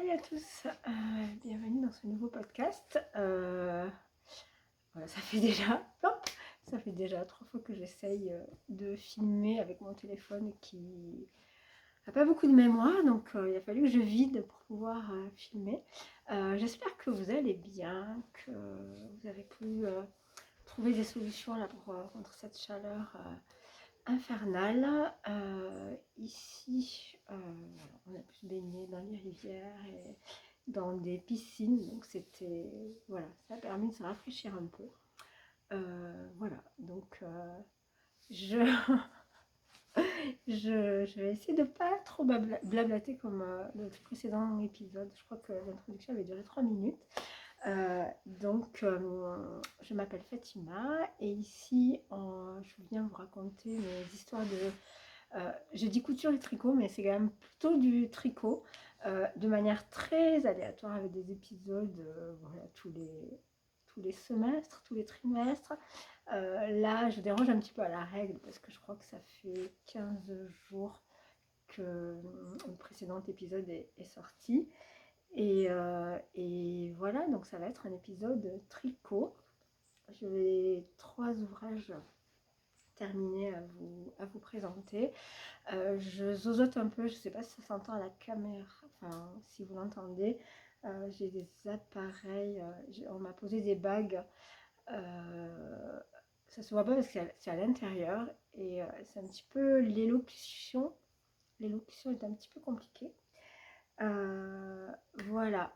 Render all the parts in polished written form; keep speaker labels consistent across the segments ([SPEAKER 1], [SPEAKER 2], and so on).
[SPEAKER 1] Salut à tous, bienvenue dans ce nouveau podcast. Voilà, ça fait déjà 3 fois que j'essaye de filmer avec mon téléphone qui n'a pas beaucoup de mémoire, donc il a fallu que je vide pour pouvoir filmer. J'espère que vous allez bien, que vous avez pu trouver des solutions là contre cette chaleur infernale. Ici, voilà, on a pu se baigner dans les rivières et dans des piscines, donc c'était, voilà, ça a permis de se rafraîchir un peu. Voilà, donc je, je vais essayer de pas trop blablater comme le précédent épisode. Je crois que l'introduction avait duré 3 minutes. Je m'appelle Fatima et ici je viens vous raconter mes histoires je dis couture et tricot, mais c'est quand même plutôt du tricot de manière très aléatoire avec des épisodes voilà, tous les semestres, tous les trimestres. Là, je dérange un petit peu à la règle parce que je crois que ça fait 15 jours que le précédent épisode est sorti. Et voilà, donc ça va être un épisode tricot. J'ai 3 ouvrages terminés à vous présenter. Je zozote un peu, je ne sais pas si ça s'entend à la caméra, enfin si vous l'entendez. J'ai des appareils, on m'a posé des bagues. Ça se voit pas parce que c'est à l'intérieur et c'est un petit peu l'élocution. L'élocution est un petit peu compliquée. Voilà,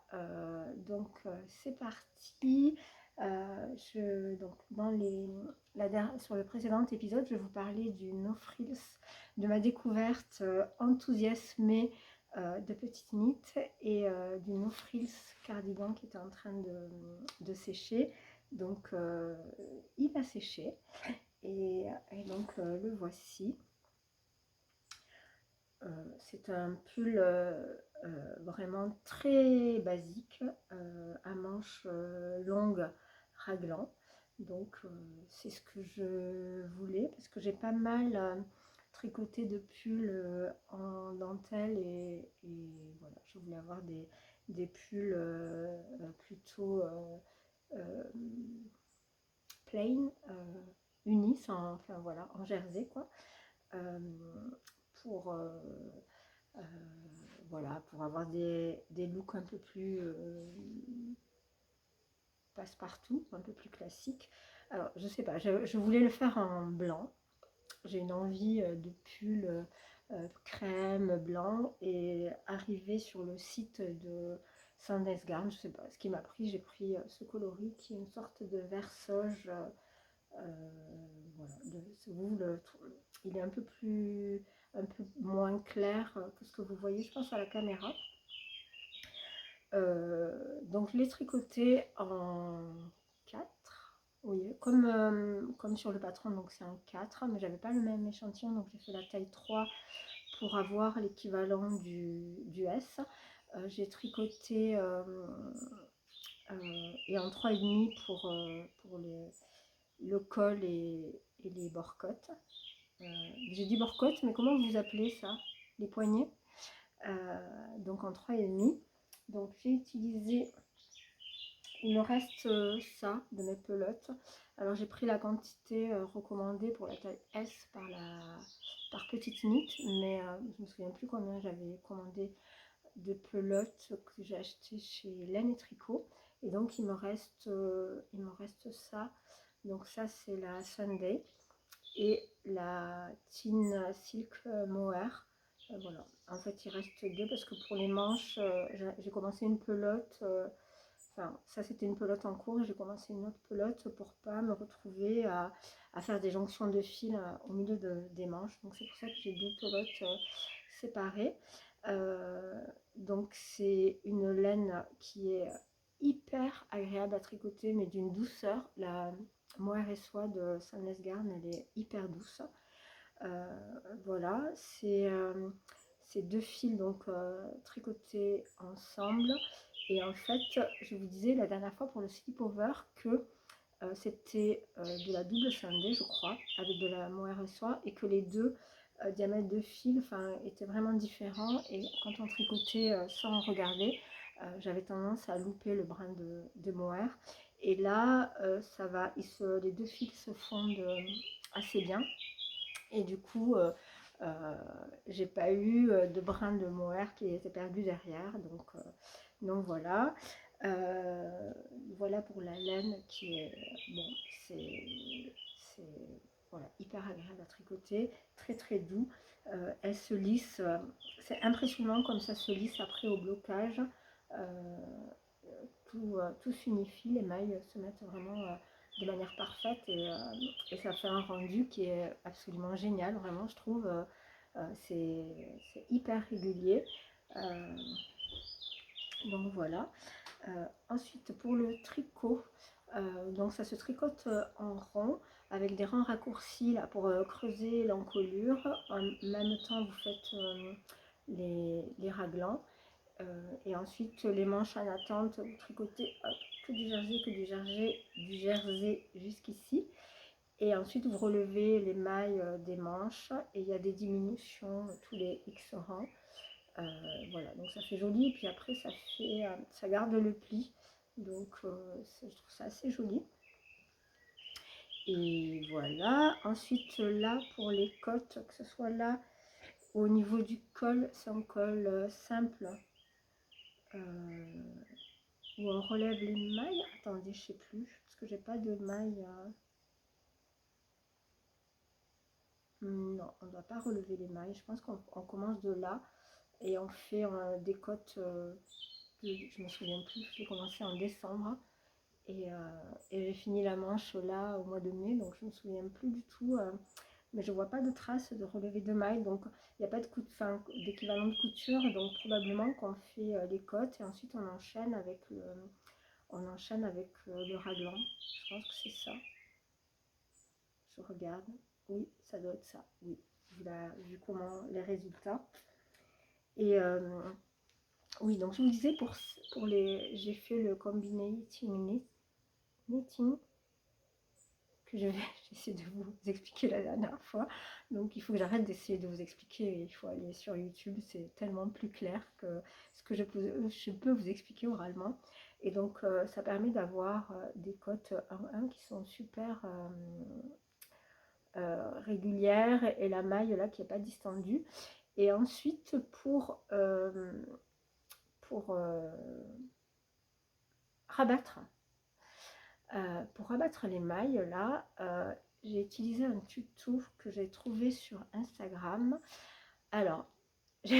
[SPEAKER 1] c'est parti. Donc sur le précédent épisode, je vais vous parler du No Frills, de ma découverte enthousiasmée de Petite Knit et du No Frills cardigan qui était en train de sécher. Donc il va sécher et donc le voici. C'est un pull vraiment très basique, à manches longues raglan. Donc c'est ce que je voulais parce que j'ai pas mal tricoté de pulls en dentelle et voilà, je voulais avoir des pulls plutôt plain, unis, enfin voilà, en jersey quoi. Pour euh, voilà, pour avoir des looks un peu plus passe-partout, un peu plus classiques. Alors, je sais pas, je voulais le faire en blanc. J'ai une envie de pull crème, blanc, et arrivé sur le site de Sandnesgarn, je sais pas ce qui m'a pris, j'ai pris ce coloris qui est une sorte de vert sauge. Voilà, il est un peu moins clair que ce que vous voyez, je pense, à la caméra. Donc je l'ai tricoté en 4, oui, comme sur le patron, donc c'est en 4, mais j'avais pas le même échantillon, donc j'ai fait la taille 3 pour avoir l'équivalent du S. J'ai tricoté et en 3,5 pour le col et les borcottes. J'ai dit borcotte, mais comment vous appelez ça? Les poignets. Donc en 3,5. Donc j'ai utilisé, il me reste ça de mes pelotes. Alors j'ai pris la quantité recommandée pour la taille S par Petite Knit, mais je me souviens plus combien j'avais commandé de pelotes que j'ai acheté chez Laine et Tricot. Et donc il me reste ça. Donc ça c'est la Sunday et la Teen Silk Mohair. Voilà, en fait il reste 2 parce que pour les manches j'ai commencé une pelote, enfin ça c'était une pelote en cours, j'ai commencé une autre pelote pour pas me retrouver à faire des jonctions de fil au milieu des manches. Donc c'est pour ça que j'ai 2 pelotes séparées. Donc c'est une laine qui est hyper agréable à tricoter, mais d'une douceur. La mohair et soie de Sandnesgarn, elle est hyper douce. Voilà, c'est 2 fils donc tricotés ensemble. Et en fait, je vous disais la dernière fois pour le slip-over que c'était de la double Sunday, je crois, avec de la mohair et soie, et que les deux diamètres de fil étaient vraiment différents. Et quand on tricotait sans regarder, j'avais tendance à louper le brin de mohair. Et là, ça va, les deux fils se fondent assez bien. Et du coup, j'ai pas eu de brin de mohair qui était perdu derrière. Donc voilà. Voilà pour la laine qui est, bon, c'est voilà, hyper agréable à tricoter, très très doux. Elle se lisse, c'est impressionnant comme ça se lisse après au blocage. Euh, tout s'unifie, les mailles se mettent vraiment de manière parfaite et ça fait un rendu qui est absolument génial, vraiment je trouve. C'est hyper régulier. Euh, donc voilà. Ensuite pour le tricot, donc ça se tricote en rond avec des rangs raccourcis là, pour creuser l'encolure. En même temps vous faites les raglans. Et ensuite les manches en attente, vous tricotez hop, que du jersey jusqu'ici. Et ensuite vous relevez les mailles des manches et il y a des diminutions tous les X rangs. Voilà, donc ça fait joli. Et puis après ça garde le pli. Donc je trouve ça assez joli. Et voilà. Ensuite là pour les côtes, que ce soit là au niveau du col, c'est un col simple. Où on relève les mailles. Attendez, je sais plus, parce que j'ai pas de mailles. Non, on ne doit pas relever les mailles. Je pense qu'on commence de là et on fait des côtes. Je me souviens plus, j'ai commencé en décembre et j'ai fini la manche là au mois de mai, donc je me souviens plus du tout. Mais je vois pas de traces de relevé de mailles, donc il n'y a pas d'équivalent de couture, donc probablement qu'on fait les côtes et ensuite on enchaîne avec le raglan. Je pense que c'est ça. Je regarde. Oui, ça doit être ça. Oui, vu comment les résultats. Et oui, donc je vous disais j'ai fait le combinating knitting que j'essaie de vous expliquer la dernière fois. Donc il faut que j'arrête d'essayer de vous expliquer. Il faut aller sur YouTube, c'est tellement plus clair que ce que je peux vous expliquer oralement. Et donc ça permet d'avoir des cotes 1-1 qui sont super régulière et la maille là qui n'est pas distendue. Et ensuite rabattre pour rabattre les mailles là, j'ai utilisé un tuto que j'ai trouvé sur Instagram. Alors je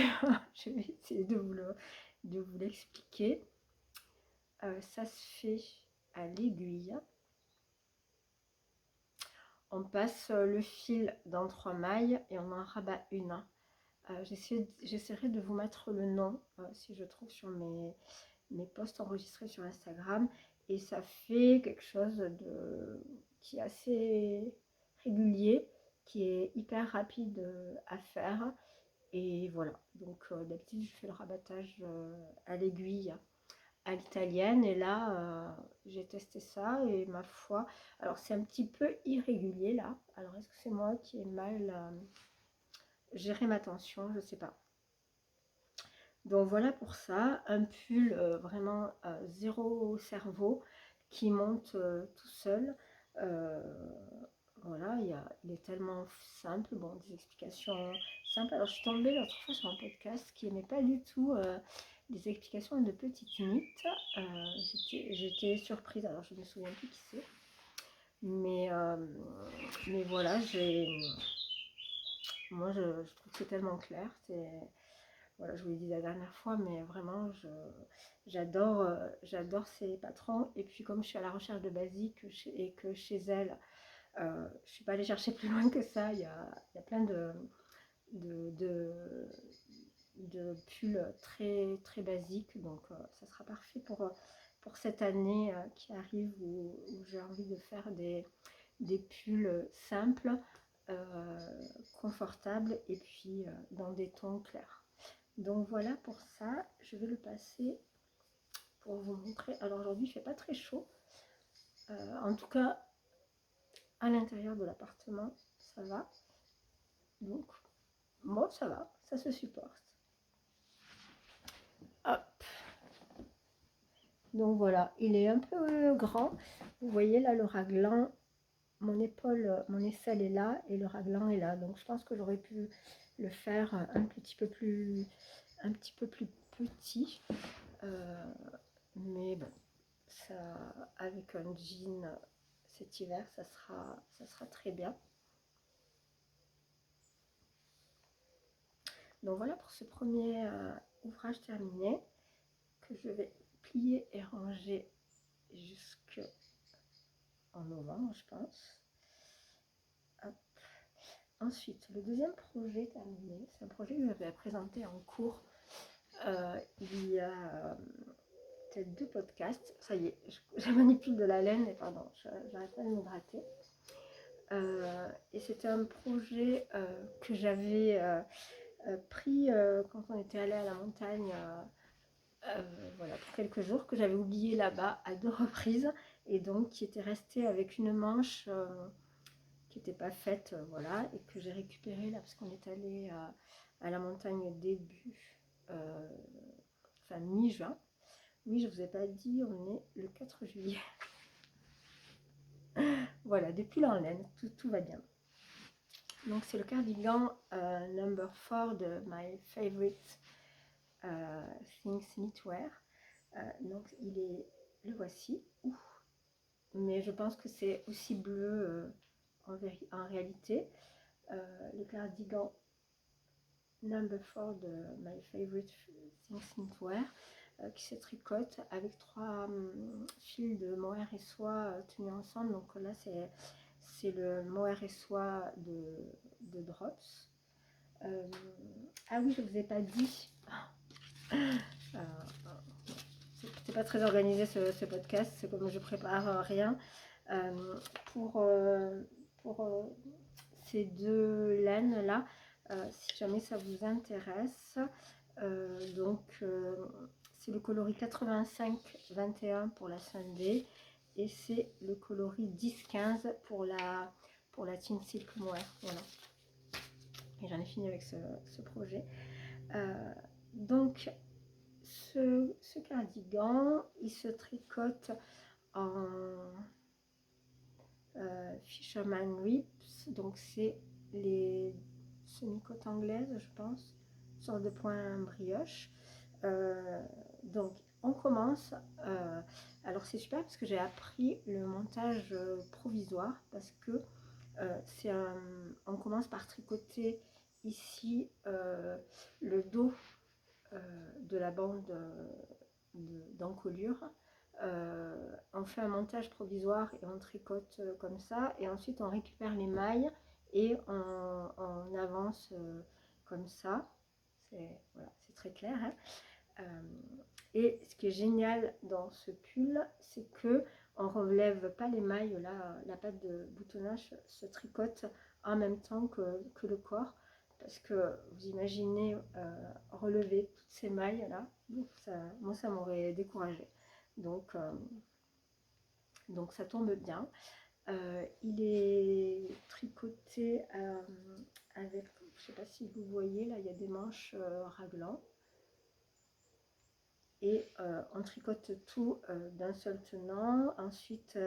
[SPEAKER 1] vais essayer de vous l'expliquer. Ça se fait à l'aiguille. On passe le fil dans 3 mailles et on en rabat une. J'essaierai de vous mettre le nom si je trouve sur mes posts enregistrés sur Instagram. Et ça fait quelque chose qui est assez régulier, qui est hyper rapide à faire. Et voilà, donc d'habitude je fais le rabattage à l'aiguille à l'italienne et là j'ai testé ça et ma foi, alors c'est un petit peu irrégulier là, alors est-ce que c'est moi qui ai mal géré ma tension, je sais pas. Donc voilà pour ça, un pull vraiment zéro cerveau qui monte tout seul. Euh, voilà, il est tellement simple, bon, des explications simples. Alors je suis tombée l'autre fois sur un podcast qui n'aimait pas du tout des explications de petites mythes. J'étais surprise, alors je me souviens plus qui c'est. Mais voilà, moi je trouve que c'est tellement clair. Voilà, je vous l'ai dit la dernière fois, mais vraiment, j'adore ces patrons. Et puis, comme je suis à la recherche de basique et que chez elle, je ne suis pas allée chercher plus loin que ça. Il y a plein de, de, de pulls très, très basiques. Donc, ça sera parfait pour cette année qui arrive où j'ai envie de faire des pulls simples, confortables et puis dans des tons clairs. Donc voilà pour ça, je vais le passer pour vous montrer. Alors aujourd'hui il fait pas très chaud, en tout cas à l'intérieur de l'appartement ça va, donc bon ça va, ça se supporte. Hop, Donc voilà, il est un peu grand. Vous voyez là le raglan, mon épaule, mon aisselle est là et le raglan est là. Donc je pense que j'aurais pu le faire un petit peu plus petit. Mais bon, ça, avec un jean cet hiver, ça sera très bien. Donc voilà pour ce premier ouvrage terminé que je vais plier et ranger jusqu'en novembre, je pense. Hop. Ensuite, le deuxième projet terminé, c'est un projet que j'avais présenté en cours il y a peut-être 2 podcasts. Ça y est, je manipule de la laine et pardon, j'arrête pas de m'hydrater. Et c'était un projet que j'avais pris quand on était allé à la montagne voilà, pour quelques jours, que j'avais oublié là-bas à 2 reprises et donc qui était resté avec une manche qui n'était pas faite, voilà, et que j'ai récupéré là parce qu'on est allé à la montagne début, enfin mi-juin. Oui, je vous ai pas dit, on est le 4 juillet. Voilà, depuis l'en laine, tout va bien. Donc c'est le cardigan number 4 de My Favorite Things Knitwear. Donc le voici. Ouh. Mais je pense que c'est aussi bleu en réalité. Le cardigan number 4 de My Favorite Things Knitwear qui se tricote avec 3 fils de mohair et soie tenus ensemble. Donc là c'est le mohair et soie de Drops. Ah oui, je vous ai pas dit. C'est pas très organisé ce podcast, c'est comme je prépare rien. Euh, pour ces 2 laines là, si jamais ça vous intéresse, donc c'est le coloris 85-21 pour la Sunday et c'est le coloris 10-15 pour la Team Silk Mohair. Voilà. Et j'en ai fini avec ce projet. Donc ce cardigan, il se tricote en Fisherman Rips, donc c'est les semi-côtes anglaises, je pense, sorte de point brioche. Donc on commence. Alors c'est super parce que j'ai appris le montage provisoire parce que on commence par tricoter ici le dos de la bande d'encolure. On fait un montage provisoire et on tricote comme ça et ensuite on récupère les mailles et on avance comme ça. Voilà, c'est très clair, hein. Et ce qui est génial dans ce pull, c'est que on relève pas les mailles, là la patte de boutonnage se tricote en même temps que le corps, parce que vous imaginez relever toutes ces mailles là, moi ça m'aurait découragé. Donc ça tombe bien. Il est tricoté avec, je sais pas si vous voyez là, il y a des manches raglan. Et on tricote tout d'un seul tenant. Ensuite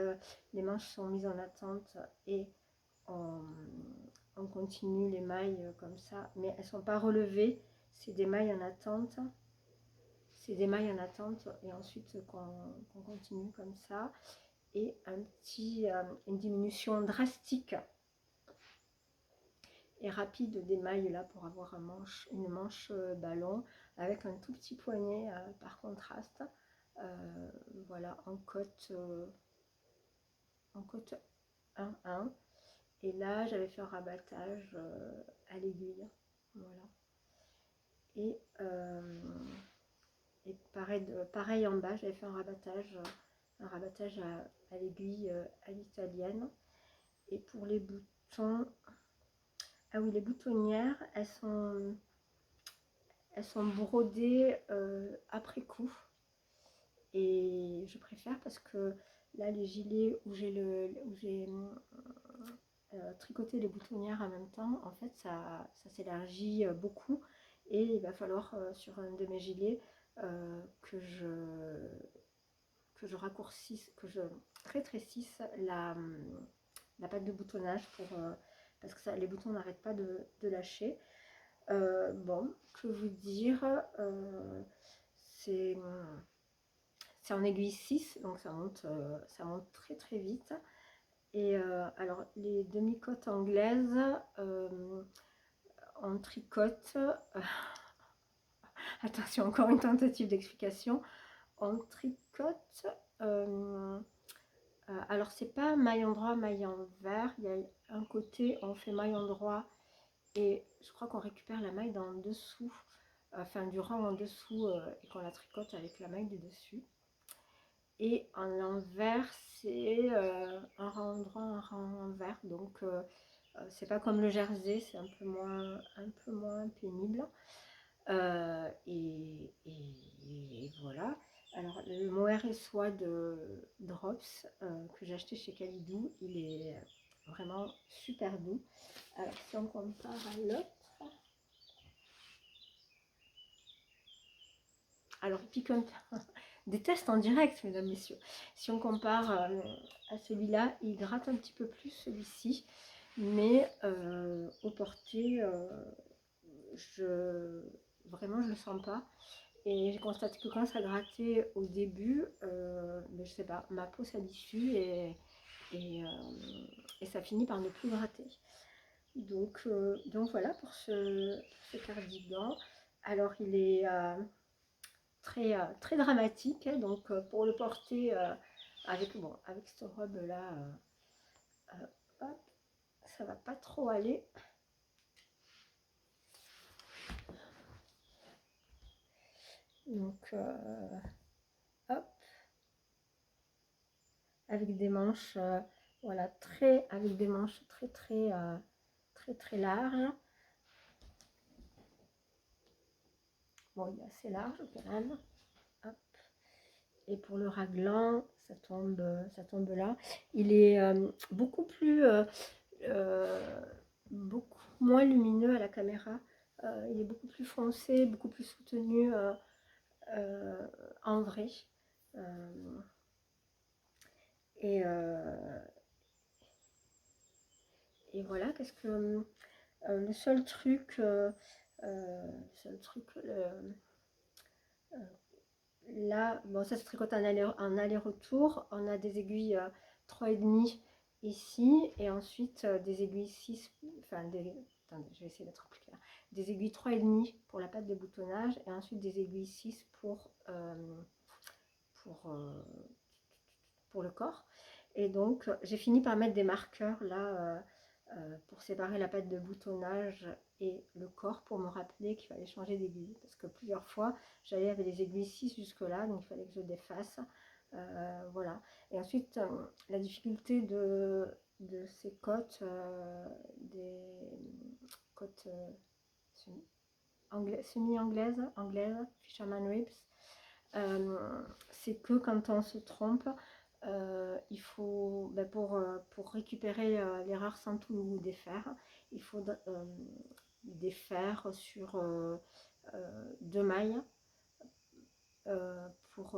[SPEAKER 1] les manches sont mises en attente et on continue les mailles comme ça, mais elles sont pas relevées, c'est des mailles en attente, et ensuite qu'on continue comme ça. Et une diminution drastique et rapide des mailles là pour avoir une manche ballon avec un tout petit poignet par contraste. Voilà, en côte 1-1. Et là j'avais fait un rabattage à l'aiguille. Voilà. Et pareil en bas, j'avais fait un rabattage à l'aiguille à l'italienne. Et pour les boutons, ah oui, les boutonnières, elles sont brodées après coup. Et je préfère parce que là, les gilets où j'ai tricoté les boutonnières en même temps, en fait, ça s'élargit beaucoup. Et il va falloir sur un de mes gilets que je raccourcisse, que je rétrécisse la pâte de boutonnage parce que les boutons n'arrêtent pas de lâcher. Bon, que vous dire, c'est en aiguille 6, donc ça monte très très vite. Et alors les demi-cotes anglaises, on tricote, attention, encore une tentative d'explication, on tricote, alors c'est pas maillon droit, maillon vert, il y a un côté on fait maillon droit et je crois qu'on récupère la maille d'en dessous, enfin du rang en dessous et qu'on la tricote avec la maille du dessus. Et en l'envers c'est un rang droit, un rang vert, donc c'est pas comme le jersey, c'est un peu moins pénible. Et voilà. Alors le mohair et soie de Drops que j'ai acheté chez Calidou, il est vraiment super doux. Alors si on compare à l'autre, alors il pique un peu. Des tests en direct, mesdames, messieurs. Si on compare à celui-là, il gratte un petit peu plus celui-ci, mais au porté, vraiment je le sens pas. Et j'ai constaté que quand ça grattait au début, je sais pas, ma peau s'habitue et, ça finit par ne plus gratter. Donc voilà pour ce cardigan. Alors il est très dramatique, hein, donc pour le porter avec cette robe là, ça va pas trop aller. Donc hop, avec des manches voilà, avec des manches très larges. Bon, il est assez large quand même. Hop. Et pour le raglan, ça tombe là. Il est beaucoup moins lumineux à la caméra. Il est beaucoup plus foncé, beaucoup plus soutenu en vrai. Et voilà, qu'est-ce que le seul truc, là, bon, ça se tricote en aller-retour. On a des aiguilles 3,5 ici et ensuite des aiguilles 6, enfin attendez, je vais essayer d'être plus clair. Des aiguilles 3,5 pour la patte de boutonnage et ensuite des aiguilles 6 pour le corps. Et donc j'ai fini par mettre des marqueurs là pour séparer la patte de boutonnage et le corps pour me rappeler qu'il fallait changer d'aiguille parce que plusieurs fois j'allais avec les aiguilles 6 jusque là, donc il fallait que je défasse. Voilà. Et ensuite la difficulté de ces côtes, des côtes semi-anglaises, Fisherman Ribs, c'est que quand on se trompe, il faut, pour récupérer l'erreur sans tout défaire, il faut défaire sur 2 mailles. Pour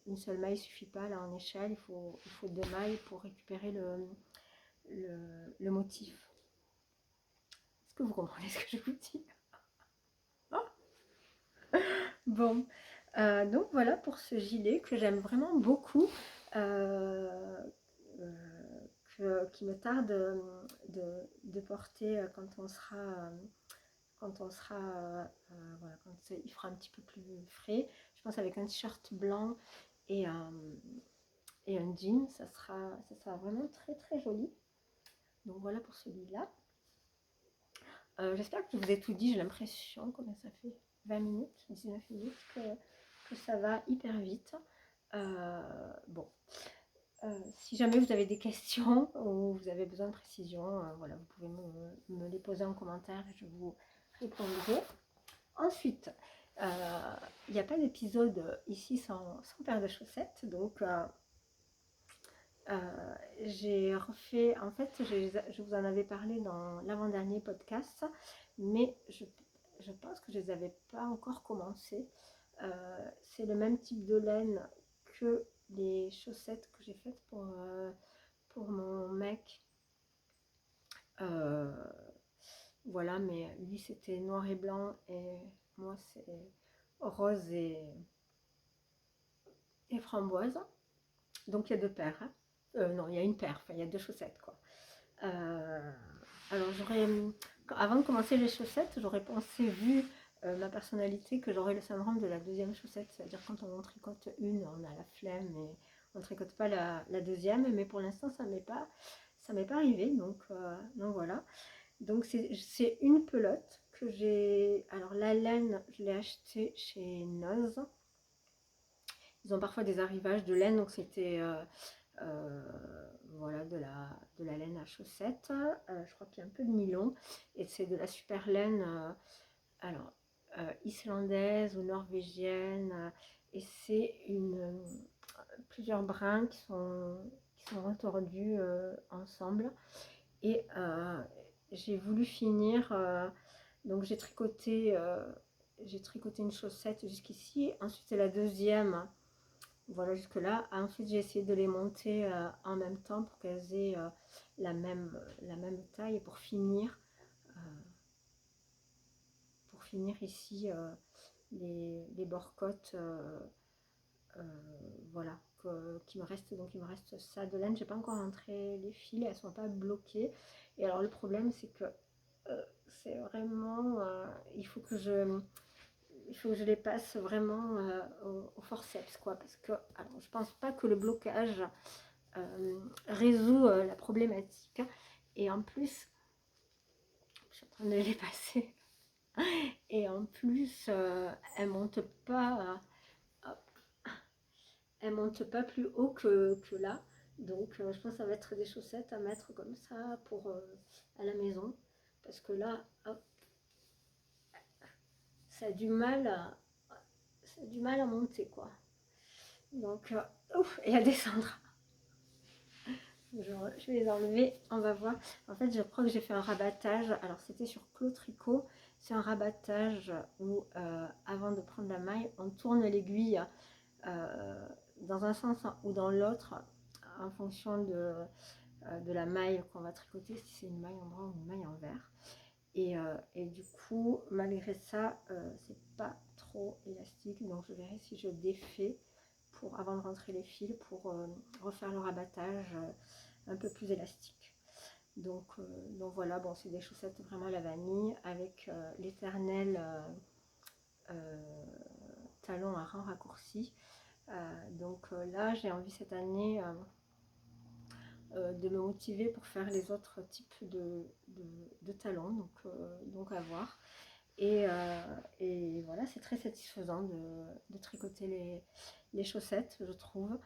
[SPEAKER 1] une seule maille suffit pas, là en échelle, il faut 2 mailles pour récupérer le motif. Est-ce que vous comprenez ce que je vous dis? Bon, donc voilà pour ce gilet que j'aime vraiment beaucoup, qui me tarde de porter quand on sera, voilà, quand il fera un petit peu plus frais. Je pense avec un t-shirt blanc et un jean, ça sera vraiment très très joli. Donc voilà pour celui-là. J'espère que je vous ai tout dit, j'ai l'impression, combien ça fait 20 minutes, 19 minutes, que ça va hyper vite. Bon, si jamais vous avez des questions ou vous avez besoin de précision, voilà, vous pouvez me les poser en commentaire et je vous répondrai. Ensuite, il n'y a pas d'épisode ici sans paire de chaussettes, donc j'ai refait, en fait, je vous en avais parlé dans l'avant-dernier podcast, mais je pense que je ne les avais pas encore commencé. C'est le même type de laine que les chaussettes que j'ai faites pour mon mec. Voilà, mais lui c'était noir et blanc et moi c'est rose et framboise. Donc il y a deux paires. Hein. Non, il y a une paire, enfin il y a deux chaussettes quoi. Euh, alors avant de commencer les chaussettes, j'aurais pensé, vu ma personnalité, que j'aurais le syndrome de la deuxième chaussette. C'est-à-dire quand on en tricote une, on a la flemme et on ne tricote pas la deuxième. Mais pour l'instant, ça m'est pas arrivé. Donc voilà. Donc c'est une pelote que j'ai. Alors la laine, je l'ai achetée chez Noz. Ils ont parfois des arrivages de laine, donc c'était voilà de la laine à chaussettes. Je crois qu'il y a un peu de nylon et c'est de la super laine alors islandaise ou norvégienne et c'est plusieurs brins qui sont retordus ensemble et j'ai voulu finir donc j'ai tricoté une chaussette jusqu'ici, ensuite c'est la deuxième. Voilà, jusque-là. Ensuite, j'ai essayé de les monter en même temps pour qu'elles aient la même taille. Et euh, pour finir ici, les bords-côtes, euh, voilà, qui me reste. Donc, il me reste ça de laine. J'ai pas encore rentré les fils, elles sont pas bloquées. Et alors, le problème, c'est que c'est vraiment. Il faut que je les passe vraiment au forceps, quoi. Parce que alors, je pense pas que le blocage résout la problématique. Et en plus, je suis en train de les passer. Et en plus, hop, elles montent pas plus haut que là. Donc, je pense que ça va être des chaussettes à mettre comme ça pour à la maison. Parce que là, hop, ça a du mal à monter, quoi. Donc, ouf, et à descendre. Je vais les enlever, on va voir. En fait, je crois que j'ai fait un rabattage. Alors, c'était sur Clos Tricot. C'est un rabattage où, avant de prendre la maille, on tourne l'aiguille dans un sens ou dans l'autre en fonction de la maille qu'on va tricoter, si c'est une maille en brun ou une maille en vert. Et du coup, malgré ça, c'est pas trop élastique. Donc, je verrai si je défais avant de rentrer les fils pour refaire le rabattage un peu plus élastique. Donc voilà, bon, c'est des chaussettes vraiment à la vanille avec l'éternel talon à rang raccourci. Là, j'ai envie cette année de me motiver pour faire les autres types de talons, donc à voir. Et voilà, c'est très satisfaisant de tricoter les chaussettes, je trouve.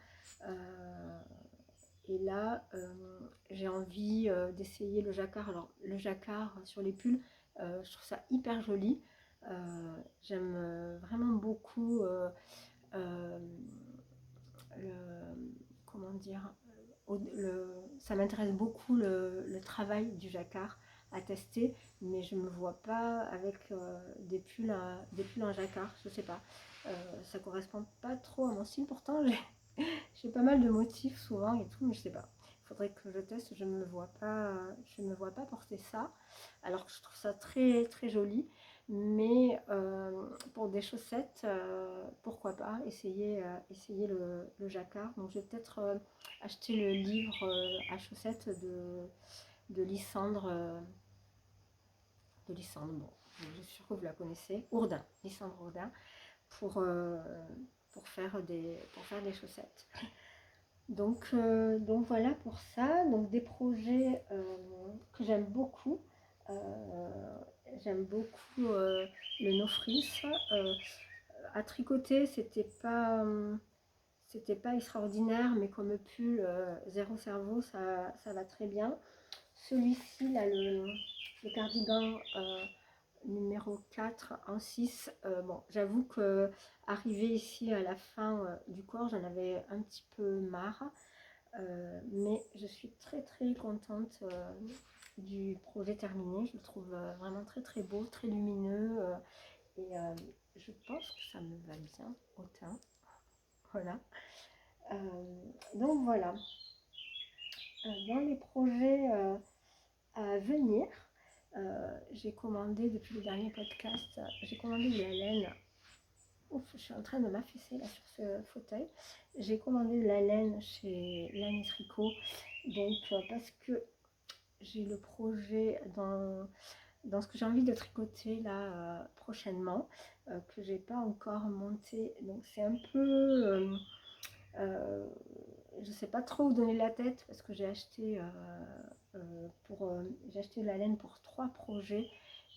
[SPEAKER 1] Et là, j'ai envie d'essayer le jacquard. Alors, le jacquard sur les pulls, je trouve ça hyper joli. J'aime vraiment beaucoup euh, comment dire, ça m'intéresse beaucoup le travail du jacquard à tester, mais je me vois pas avec des pulls en jacquard, je sais pas. Ça correspond pas trop à mon style, pourtant j'ai pas mal de motifs souvent et tout, mais je sais pas. Il faudrait que je teste, je me vois pas porter ça, alors que je trouve ça très très joli. Mais pour des chaussettes, pourquoi pas essayer le jacquard. Donc je vais peut-être acheter le livre à chaussettes de Lysandre. Bon, je suis sûre que vous la connaissez. Ourdin, Lysandre Ourdin, pour, euh, pour faire des chaussettes. Donc voilà pour ça. Donc des projets que j'aime beaucoup. J'aime beaucoup le no frills. À tricoter, c'était pas extraordinaire, mais comme pull zéro cerveau, ça va très bien. Celui-ci, là, le cardigan numéro 4 en 6, bon, j'avoue que arrivé ici à la fin du corps, j'en avais un petit peu marre. Mais je suis très très contente du projet terminé. Je le trouve vraiment très très beau, très lumineux et je pense que ça me va bien au teint. Voilà. Donc voilà, dans les projets à venir, j'ai commandé depuis le dernier podcast, j'ai commandé de la laine. Ouf, je suis en train de m'affaisser là sur ce fauteuil. J'ai commandé de la laine chez Laine et Tricot, donc parce que j'ai le projet dans ce que j'ai envie de tricoter là prochainement, que j'ai pas encore monté. Donc c'est un peu, je sais pas trop où donner la tête parce que j'ai acheté de la laine pour 3 projets.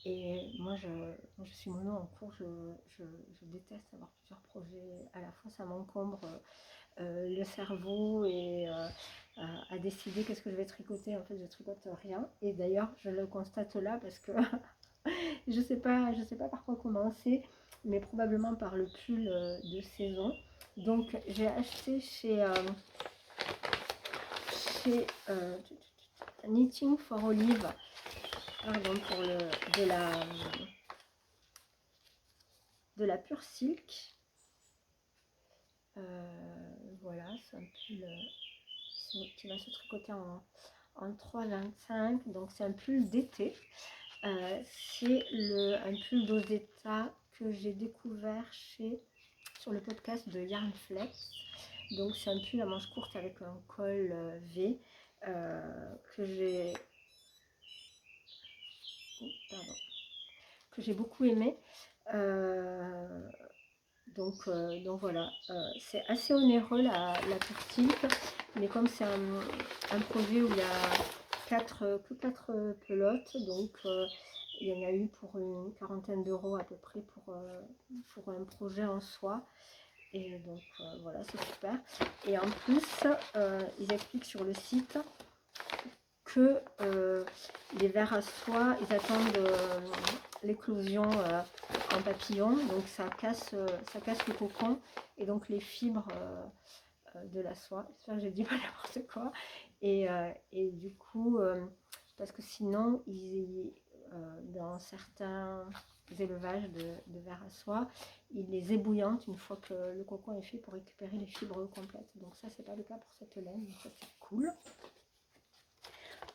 [SPEAKER 1] Et moi, je suis mono en cours, je déteste avoir plusieurs projets à la fois, ça m'encombre le cerveau et à décider qu'est-ce que je vais tricoter. En fait, je tricote rien. Et d'ailleurs, je le constate là parce que je sais pas par quoi commencer, mais probablement par le pull de saison. Donc, j'ai acheté chez Knitting for Olive, pardon, pour de la pure silk. Voilà, c'est un pull qui va se tricoter en 3,25. Donc c'est un pull d'été. C'est un pull d'Ozetta que j'ai découvert sur le podcast de Yarnflex. Donc c'est un pull à manches courtes avec un col V que j'ai beaucoup aimé. Donc voilà, c'est assez onéreux la silk, mais comme c'est un projet où il y a que 4 pelotes, donc il y en a eu pour une quarantaine d'euros à peu près pour un projet en soi. Et donc voilà, c'est super. Et en plus, ils expliquent sur le site que les vers à soie, ils attendent l'éclosion en papillon, donc ça casse le cocon et donc les fibres de la soie. J'espère que j'ai dit pas n'importe quoi. Et du coup, parce que sinon, dans certains élevages de vers à soie, ils les ébouillantent une fois que le cocon est fait pour récupérer les fibres complètes. Donc ça, c'est pas le cas pour cette laine, donc ça c'est cool.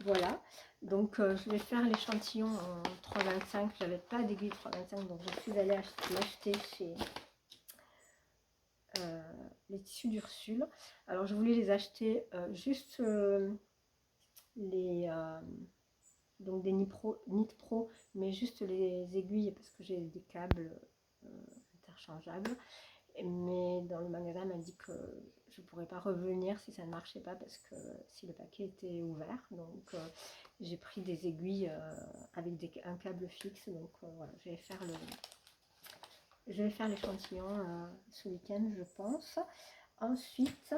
[SPEAKER 1] Voilà, donc je vais faire l'échantillon en 3,25. J'avais pas d'aiguille 3,25, donc je suis allée l'acheter chez les tissus d'Ursule. Alors je voulais les acheter juste donc des Knit Pro, mais juste les aiguilles parce que j'ai des câbles interchangeables. Mais dans le magasin, elle m'a dit que je ne pourrais pas revenir si ça ne marchait pas parce que si le paquet était ouvert. Donc j'ai pris des aiguilles avec un câble fixe. Donc voilà, je vais faire l'échantillon ce week-end, je pense. Ensuite,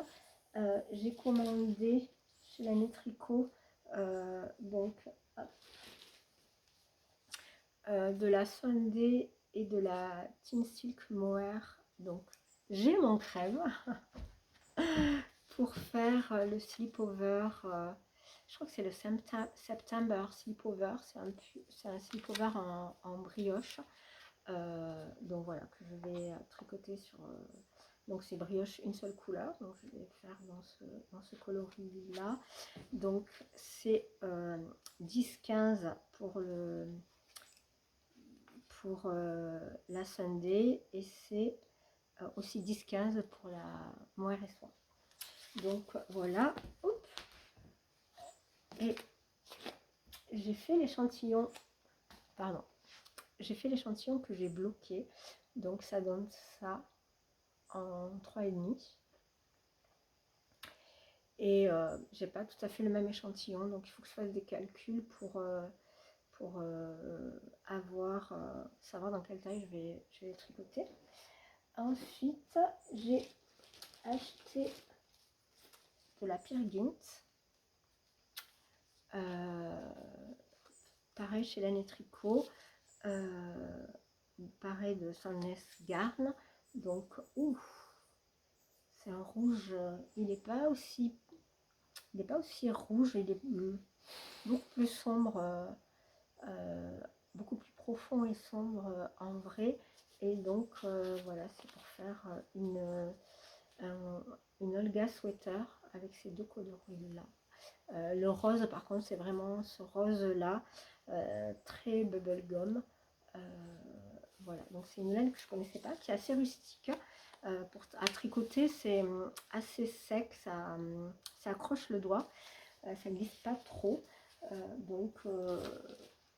[SPEAKER 1] j'ai commandé chez la Tricot de la Sunday et de la Team Silk Mohair. Donc j'ai mon crème pour faire le slip-over. Je crois que c'est le September slip-over. C'est un slip-over en brioche. Donc voilà, que je vais tricoter sur... donc c'est brioche une seule couleur. Donc je vais faire dans ce coloris là. Donc c'est 10-15 pour la Sunday et c'est aussi 10-15 pour la mohair et soie. Donc voilà. Oups. Et j'ai fait l'échantillon, pardon, j'ai fait l'échantillon que j'ai bloqué. Donc ça donne ça en 3,5. Et j'ai pas tout à fait le même échantillon, donc il faut que je fasse des calculs pour savoir dans quelle taille je vais tricoter. Ensuite, j'ai acheté de la Peer Gynt. Pareil chez Laine et Tricot. Pareil de Sandnes Garn. Donc, c'est un rouge. Il n'est pas aussi rouge. Il est beaucoup plus sombre. Beaucoup plus profond et sombre en vrai. Et donc, voilà, c'est pour faire une Olga sweater avec ces deux coloris là. Le rose par contre c'est vraiment ce rose là, très bubblegum. Euh, voilà, donc c'est une laine que je ne connaissais pas, qui est assez rustique. À tricoter, c'est assez sec, ça accroche le doigt, ça glisse pas trop. Donc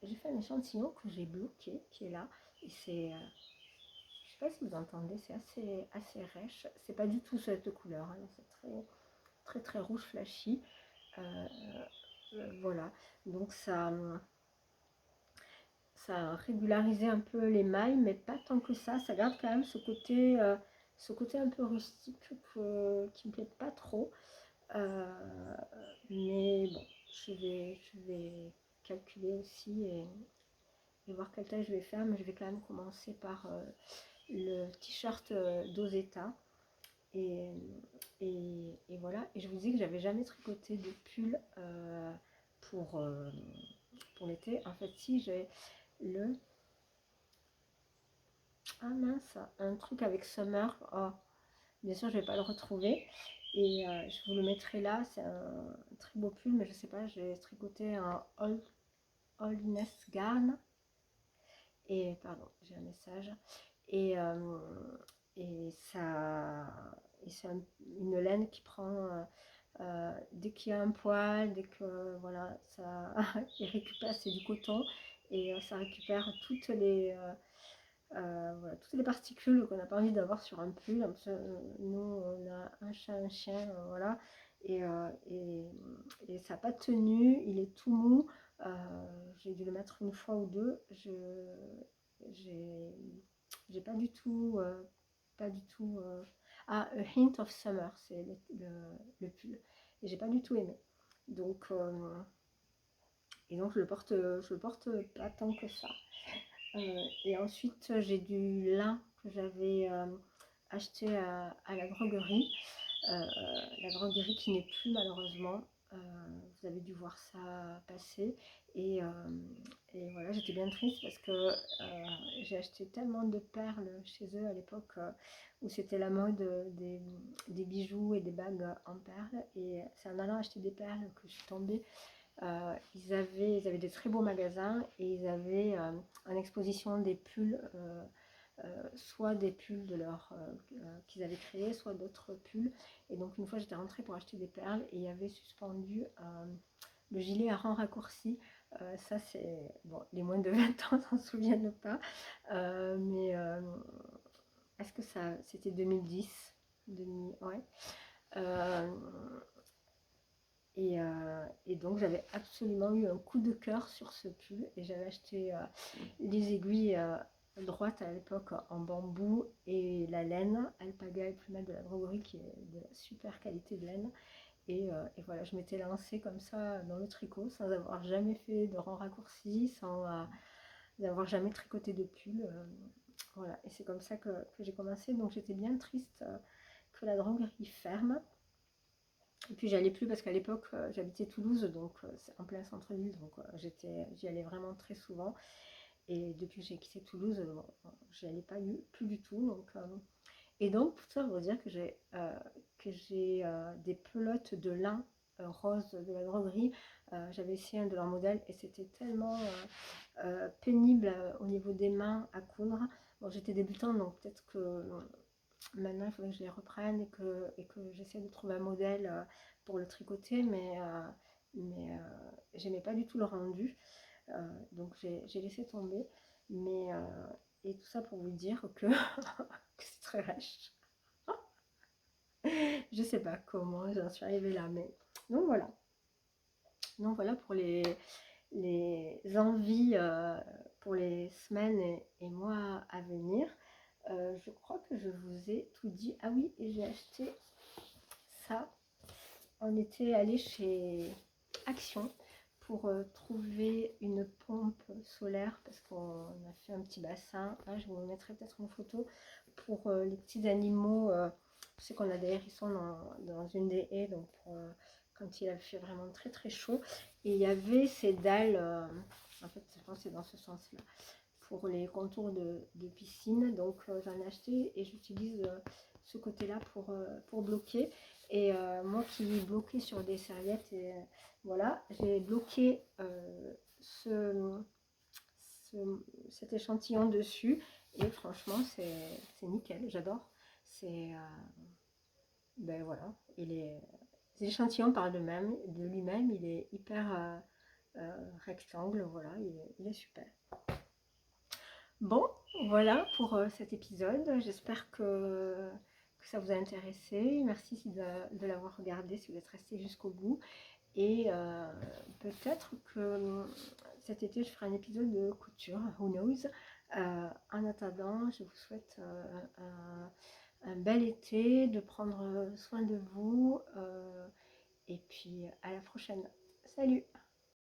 [SPEAKER 1] j'ai fait un échantillon que j'ai bloqué, qui est là, et c'est, je sais pas si vous entendez, c'est assez rêche. C'est pas du tout cette couleur, hein, c'est très rouge flashy. Euh, voilà, donc ça a régularisé un peu les mailles, mais pas tant que ça garde quand même ce côté un peu rustique qui me plaît pas trop. Euh, mais bon, je vais calculer aussi et voir quelle taille je vais faire, mais je vais quand même commencer par le t-shirt d'Ozeta. Et, et voilà, et je vous dis que j'avais jamais tricoté de pull pour, euh, pour l'été. En fait, si j'ai le... Ah mince, un truc avec Summer. Oh, bien sûr, je vais pas le retrouver. Et je vous le mettrai là. C'est un très beau pull, mais je sais pas, j'ai tricoté un Holiness Garn. Et pardon, j'ai un message. Et, euh, et ça, et c'est une laine qui prend dès qu'il y a un poil, dès que voilà, ça, il récupère, c'est du coton et ça récupère voilà, toutes les particules qu'on n'a pas envie d'avoir sur un pull. Nous, on a un chat, un chien, voilà. Et ça n'a pas tenu, il est tout mou. J'ai dû le mettre une fois ou deux. J'ai pas du tout. Ah, A Hint of Summer, c'est le pull. Et j'ai pas du tout aimé. Donc, je le porte pas tant que ça. Et ensuite, j'ai du lin que j'avais acheté à la droguerie. La droguerie qui n'est plus malheureusement. Euh, Vous avez dû voir ça passer. Et, euh, et voilà, j'étais bien triste parce que j'ai acheté tellement de perles chez eux à l'époque où c'était la mode des bijoux et des bagues en perles. Et c'est en allant acheter des perles que je suis tombée. Ils avaient des très beaux magasins et ils avaient en exposition des pulls, soit des pulls qu'ils avaient créés, soit d'autres pulls. Et donc une fois j'étais rentrée pour acheter des perles et il y avait suspendu le gilet à rang raccourci. Ça c'est... Bon, les moins de 20 ans s'en souviennent pas. Mais est-ce que ça... C'était 2010 ouais. Euh, et donc j'avais absolument eu un coup de cœur sur ce pull et j'avais acheté les aiguilles droites à l'époque en bambou et la laine alpaga et plumette de la droguerie qui est de la super qualité de laine. Et voilà, je m'étais lancée comme ça dans le tricot sans avoir jamais fait de rang raccourci, sans avoir jamais tricoté de pull. Voilà, et c'est comme ça que j'ai commencé. Donc j'étais bien triste que la droguerie ferme. Et puis j'y allais plus parce qu'à l'époque j'habitais Toulouse, donc c'est en plein centre-ville, donc j'y allais vraiment très souvent. Et depuis que j'ai quitté Toulouse, bon, j'y allais pas plus du tout. Et donc pour ça, vous dire que j'ai des pelotes de lin rose de la droguerie. J'avais essayé un de leurs modèles et c'était tellement pénible au niveau des mains à coudre. Bon, j'étais débutante, donc peut-être que maintenant il faudrait que je les reprenne et que j'essaie de trouver un modèle pour le tricoter, mais j'aimais pas du tout le rendu, donc j'ai laissé tomber. Mais et tout ça pour vous dire que, que c'est très rêche. Je sais pas comment j'en suis arrivée là, mais donc voilà. Donc voilà pour les envies pour les semaines et mois à venir. Je crois que je vous ai tout dit. Ah oui, et j'ai acheté ça. On était allé chez Action pour trouver une pompe solaire parce qu'on a fait un petit bassin. Là, je vous mettrai peut-être une photo pour les petits animaux. Je sais qu'on a des hérissons dans une des haies, donc quand il a fait vraiment très chaud. Et il y avait ces dalles, en fait, je pense que c'est dans ce sens-là, pour les contours de piscine. Donc j'en ai acheté et j'utilise ce côté-là pour bloquer. Et moi qui bloquais sur des serviettes, et voilà, j'ai bloqué cet échantillon dessus. Et franchement, c'est nickel, j'adore. C'est ben voilà, l'échantillon parle de lui-même, il est hyper rectangle, voilà, il est super. Bon, voilà pour cet épisode. J'espère que ça vous a intéressé. Merci de l'avoir regardé, si vous êtes resté jusqu'au bout. Et peut-être que cet été, je ferai un épisode de couture, who knows. En attendant, je vous souhaite un bel été, de prendre soin de vous. Et puis à la prochaine. Salut!